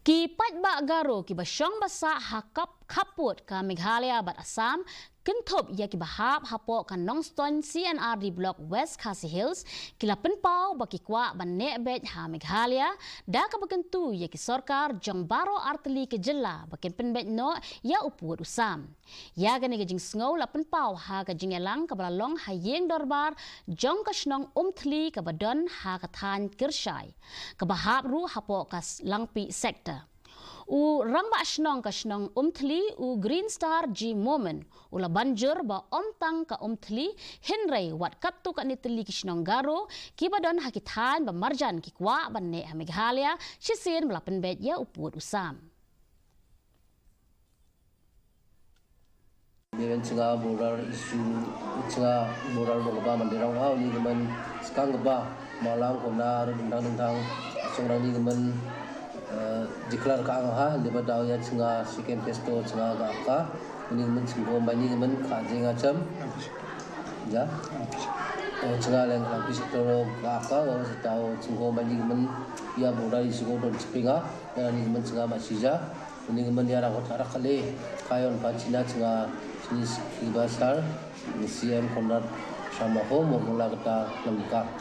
Ki Pynbeit Garo ki basyong basa hakap kaput ka Meghalaya bat Assam kentop ya ki bahap hapo ka Nongshong CNRD Block West Khasi Hills kila penpau baki kwa ban nebet ha Meghalaya da ka bakentu ya ki sarkar jong baro arteli ke jela bakin Pynbeit no ya uput usam ya gani ke jing sngow la penpau ha ka jing elang ka balalong ha yeng dorbar jong ka Shnong umthli ka badon ha ka than kirshai ka bahap ru hapo ka langpi sector u rangba Shnong ka Shnong umthli u Green Star G moment ula banjur ba omtang ka umthli Henry wat kattu ka nitli ki Shnong Garo ki badon hakithan ba marjan ki kwa ban ne Meghalaya sisin bala Pynbeit ya uput usam Dengan cenga border isu cenga border lokba mandirang hau ni gemen sekang geba malang konar dendang songrang ni gemen declare ka ha leba daw ya cenga second pesto cenga ga ka ni gemen cenggo bani gemen ka jenga cham ya cenga leng ka pisto ga ka wa tahu cenggo bani gemen ya border isu ko don spinga dan ni gemen cenga masija ni gemen ya ra ko kale kayon pacina cenga Ibasar, CM Konrad sama ho mula kita lengkap.